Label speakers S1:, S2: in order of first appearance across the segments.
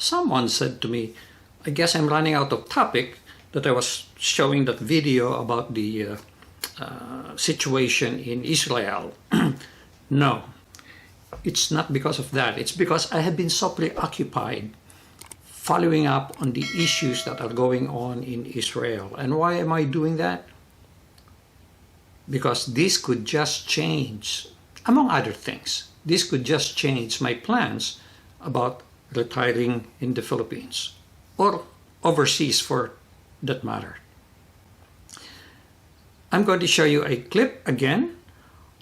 S1: someone said to me, I guess I'm running out of topic, that I was showing that video about the situation in Israel. No, it's not because of that. It's because I have been so preoccupied following up on the issues that are going on in Israel. And why am I doing that? Because this could just change, among other things, this could just change my plans about retiring in the Philippines or overseas for that matter. I'm going to show you a clip again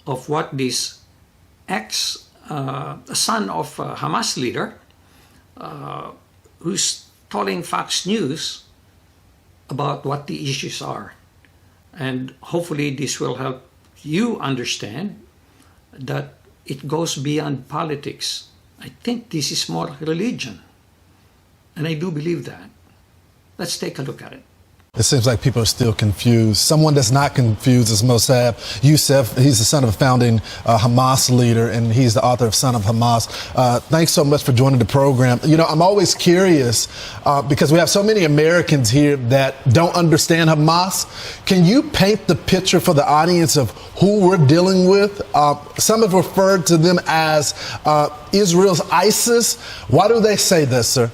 S1: of what this son of a Hamas leader who's telling Fox News about what the issues are. And hopefully this will help you understand that it goes beyond politics. I think this is more religion. And I do believe that. Let's take a look at it.
S2: It seems like people are still confused. Someone that's not confused is Mossab Youssef. He's the son of a founding Hamas leader, and he's the author of Son of Hamas. Thanks so much for joining the program. You know, I'm always curious because we have so many Americans here that don't understand Hamas. Can you paint the picture for the audience of who we're dealing with? Some have referred to them as Israel's ISIS. Why do they say this, sir?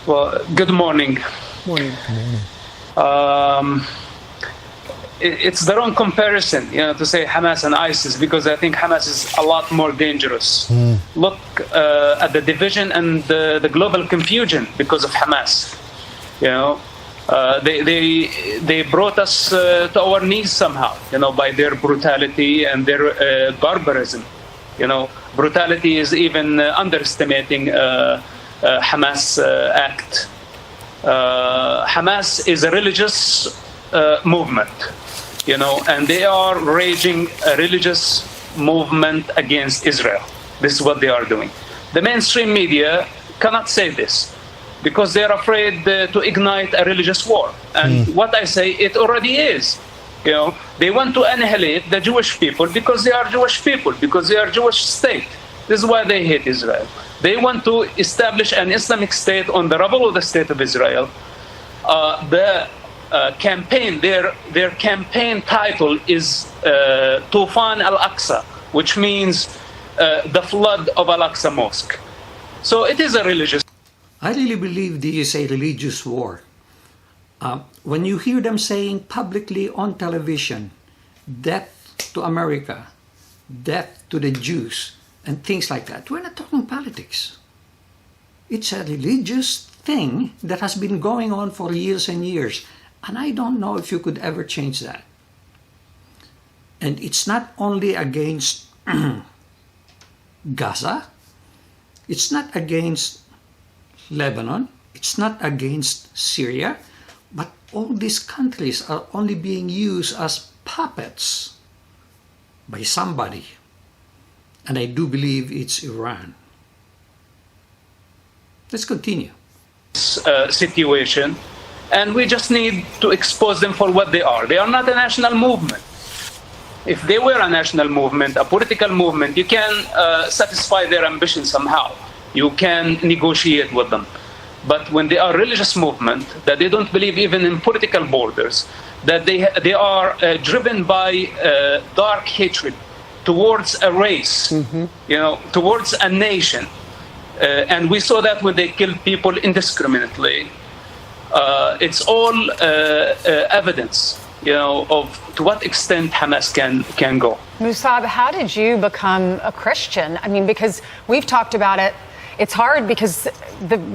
S3: Well, good morning.
S1: Morning.
S3: It's the wrong comparison, to say Hamas and ISIS, because I think Hamas is a lot more dangerous. Look at the division and the global confusion because of Hamas. They brought us to our knees somehow, by their brutality and their barbarism. Brutality is even underestimating Hamas act. Hamas is a religious movement, and they are raging a religious movement against Israel. This is what they are doing. The mainstream media cannot say this because they are afraid to ignite a religious war. And what I say, it already is. They want to annihilate the Jewish people because they are Jewish people, because they are Jewish state. This is why they hate Israel. They want to establish an Islamic state on the rubble of the state of Israel. Campaign, their campaign title is Tufan al-Aqsa, which means the flood of Al-Aqsa Mosque. So it is a religious.
S1: I really believe this is a religious war. When you hear them saying publicly on television, death to America, death to the Jews, and things like that, we're not talking politics. It's a religious thing that has been going on for years and years. And I don't know if you could ever change that. And it's not only against Gaza. It's not against Lebanon. It's not against Syria. But all these countries are only being used as puppets by somebody. And I do believe it's Iran. Let's continue.
S3: Situation, and we just need to expose them for what they are. They are not a national movement. If they were a national movement, a political movement, you can satisfy their ambition somehow. You can negotiate with them. But when they are a religious movement, that they don't believe even in political borders, that they are driven by dark hatred towards a race, towards a nation. And we saw that when they killed people indiscriminately. It's all evidence, of to what extent Hamas can go.
S4: Mossab, how did you become a Christian? I mean, because we've talked about it. It's hard because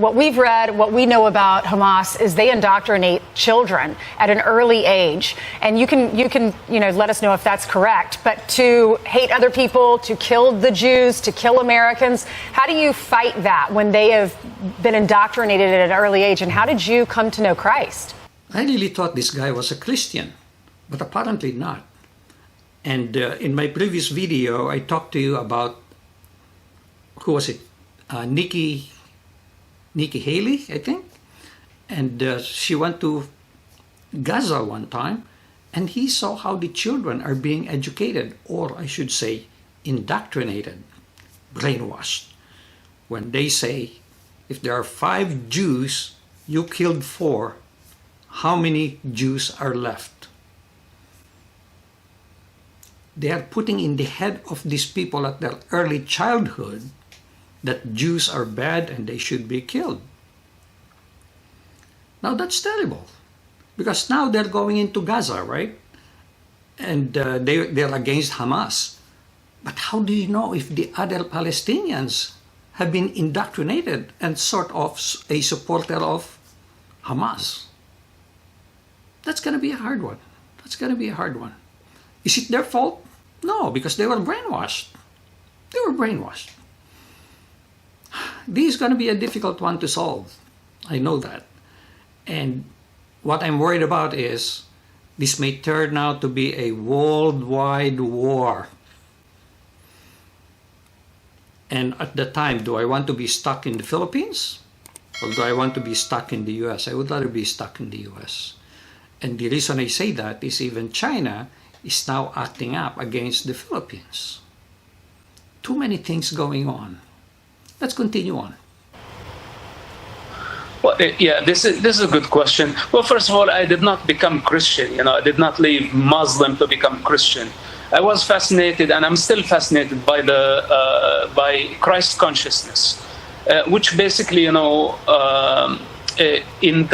S4: what we've read, what we know about Hamas is they indoctrinate children at an early age. And you can let us know if that's correct. But to hate other people, to kill the Jews, to kill Americans, how do you fight that when they have been indoctrinated at an early age? And how did you come to know Christ?
S1: I really thought this guy was a Christian, but apparently not. And in my previous video, I talked to you about, who was it? Nikki Haley, I think. And she went to Gaza one time, and he saw how the children are being educated, or I should say, indoctrinated, brainwashed. when they say, if there are 5 Jews, you killed 4, how many Jews are left? They are putting in the head of these people at their early childhood that Jews are bad and they should be killed. Now that's terrible, because now they're going into Gaza, right? And they're against Hamas. But how do you know if the other Palestinians have been indoctrinated and sort of a supporter of Hamas? That's going to be a hard one. That's going to be a hard one. Is it their fault? No, because they were brainwashed. They were brainwashed. This is going to be a difficult one to solve. I know that. And what I'm worried about is this may turn out to be a worldwide war. And at the time, do I want to be stuck in the Philippines? Or do I want to be stuck in the US? I would rather be stuck in the US. And the reason I say that is even China is now acting up against the Philippines. Too many things going on. Let's continue on.
S3: Well, yeah, this is a good question. Well, first of all, I did not become Christian. I did not leave Muslim to become Christian. I was fascinated, and I'm still fascinated by by Christ consciousness, which basically, in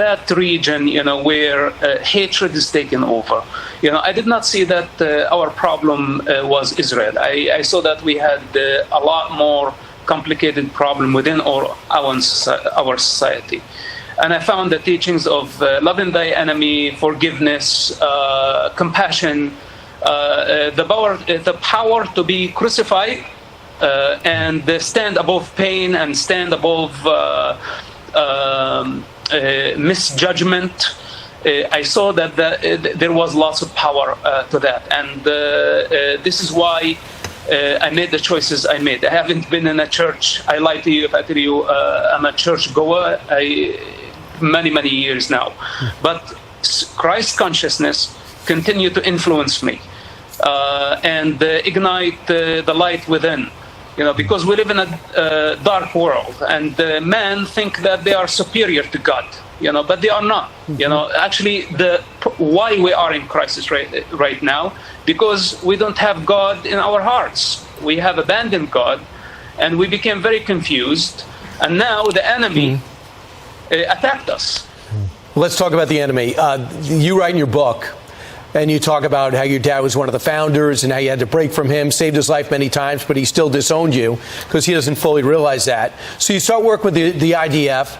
S3: that region, where hatred is taken over. I did not see that our problem was Israel. I saw that we had a lot more complicated problem within our society. And I found the teachings of loving thy enemy, forgiveness, compassion, the power to be crucified and stand above pain and stand above misjudgment. I saw that there was lots of power to that. And this is why I made the choices I made. I haven't been in a church. I lie to you if I tell you I'm a church goer. Many years now. But Christ consciousness continued to influence me and ignite the light within. Because we live in a dark world, and men think that they are superior to God. But they are not. Actually, why we are in crisis right now, because we don't have God in our hearts. We have abandoned God, and we became very confused. And now the enemy attacked us.
S5: Let's talk about the enemy. You write in your book, and you talk about how your dad was one of the founders and how you had to break from him, saved his life many times, but he still disowned you because he doesn't fully realize that. So you start working with the IDF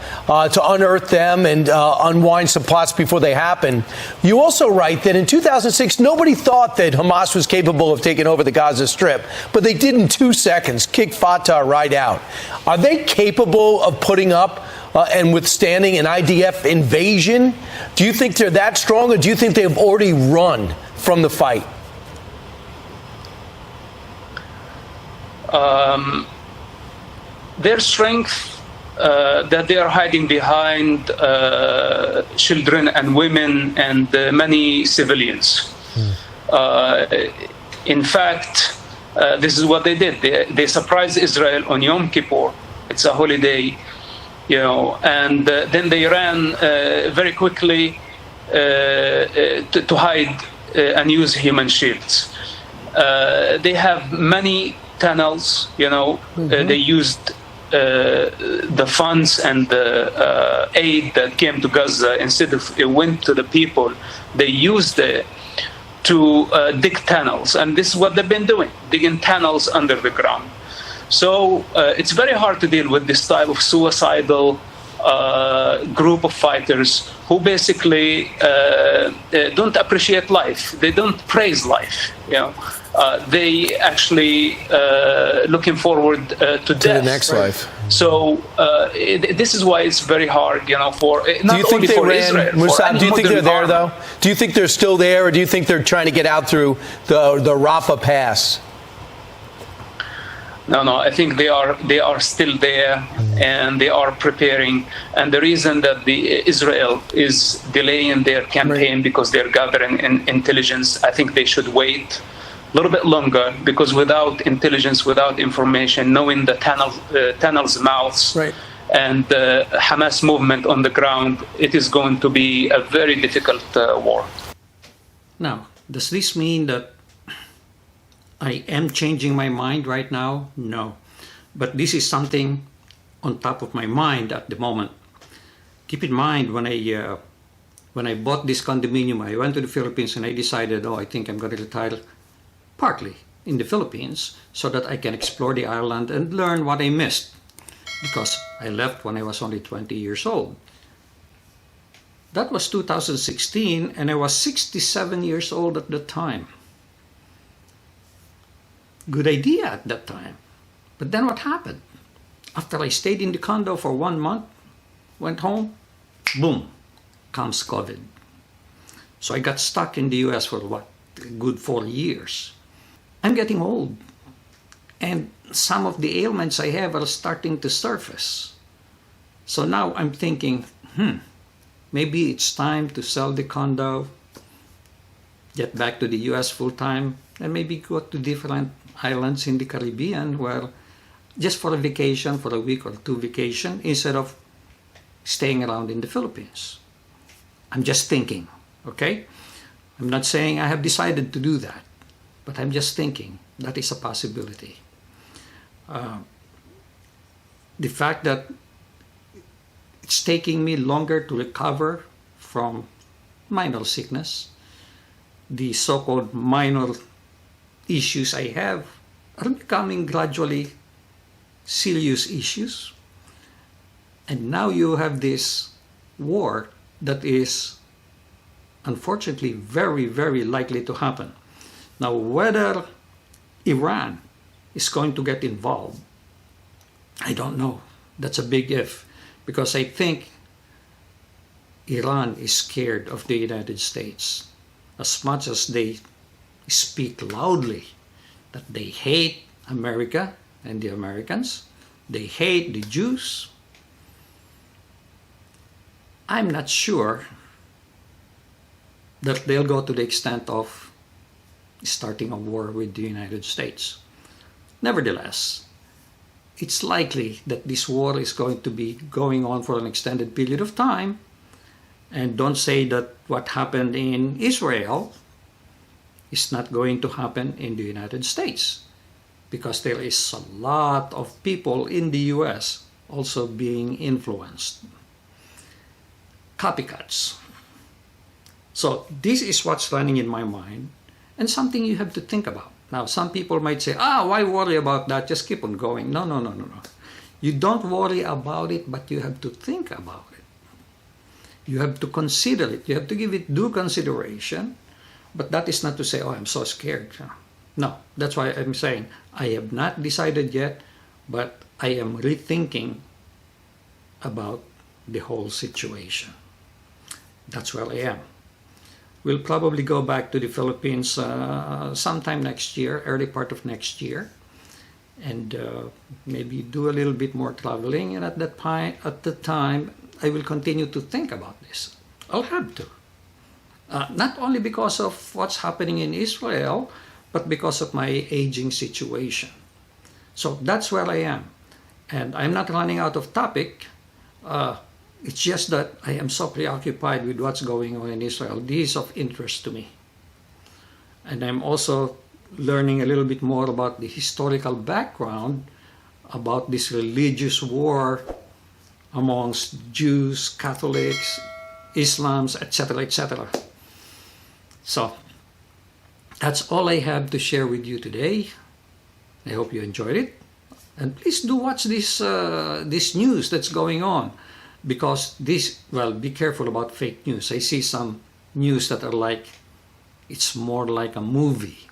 S5: to unearth them and unwind some plots before they happen. You also write that in 2006, nobody thought that Hamas was capable of taking over the Gaza Strip, but they did in 2 seconds, kick Fatah right out. Are they capable of putting up and withstanding an IDF invasion? Do you think they're that strong, or do you think they've already run from the fight?
S3: Their strength that they are hiding behind children and women and many civilians. In fact, this is what they did. They surprised Israel on Yom Kippur. It's a holiday. And then they ran very quickly to hide and use human shields. They have many tunnels, they used the funds and the aid that came to Gaza. Instead of it went to the people, they used it to dig tunnels. And this is what they've been doing, digging tunnels under the ground. So it's very hard to deal with this type of suicidal group of fighters who basically don't appreciate life. They don't praise life. They actually looking forward to death.
S5: The next life.
S3: So this is why it's very hard, for not only for Israel.
S5: Musab, do you think they're there, though? Do you think they're still there, or do you think they're trying to get out through the Rafah Pass?
S3: No, I think they are still there, and they are preparing. And the reason that Israel is delaying their campaign because they're gathering intelligence, I think they should wait little bit longer, because without intelligence, without information, knowing the tunnels' mouths,
S5: Right.
S3: and the Hamas movement on the ground, it is going to be a very difficult war.
S1: Now, does this mean that I am changing my mind right now? No. But this is something on top of my mind at the moment. Keep in mind, when I bought this condominium, I went to the Philippines and I decided, I think I'm going to retire partly in the Philippines so that I can explore the island and learn what I missed, because I left when I was only 20 years old. That was 2016, and I was 67 years old at the time. Good idea at that time. But then what happened? After I stayed in the condo for 1 month, went home, boom, comes COVID. So I got stuck in the US for a good 4 years. I'm getting old, and some of the ailments I have are starting to surface. So now I'm thinking, maybe it's time to sell the condo, get back to the US full time, and maybe go to different islands in the Caribbean where just for a vacation, for a week or two vacation, instead of staying around in the Philippines. I'm just thinking, okay? I'm not saying I have decided to do that, but I'm just thinking that is a possibility. The fact that it's taking me longer to recover from minor sickness, the so-called minor issues I have are becoming gradually serious issues. And now you have this war that is unfortunately very, very likely to happen. Now, whether Iran is going to get involved, I don't know. That's a big if, because I think Iran is scared of the United States as much as they speak loudly that they hate America and the Americans. They hate the Jews. I'm not sure that they'll go to the extent of starting a war with the United States. Nevertheless, it's likely that this war is going to be going on for an extended period of time. And don't say that what happened in Israel is not going to happen in the United States, because there is a lot of people in the US also being influenced. Copycats. So this is what's running in my mind, and something you have to think about. Now, some people might say, why worry about that? Just keep on going. No. You don't worry about it, but you have to think about it. You have to consider it. You have to give it due consideration. But that is not to say, I'm so scared. No, that's why I'm saying I have not decided yet, but I am rethinking about the whole situation. That's where I am. We'll probably go back to the Philippines sometime next year, early part of next year, and maybe do a little bit more traveling. And at the time, I will continue to think about this. I'll have to. Not only because of what's happening in Israel, but because of my aging situation. So that's where I am. And I'm not running out of topic. It's just that I am so preoccupied with what's going on in Israel. This is of interest to me. And I'm also learning a little bit more about the historical background about this religious war amongst Jews, Catholics, Islams, etc., etc. So that's all I have to share with you today. I hope you enjoyed it. And please do watch this news that's going on. Because be careful about fake news. I see some news that are like, it's more like a movie.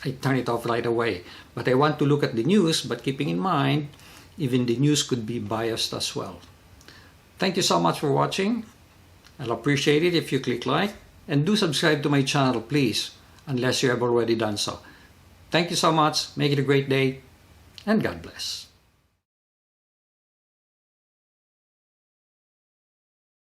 S1: I turn it off right away. But I want to look at the news, but keeping in mind, even the news could be biased as well. Thank you so much for watching. I'll appreciate it if you click like. And do subscribe to my channel, please, unless you have already done so. Thank you so much. Make it a great day, and God bless.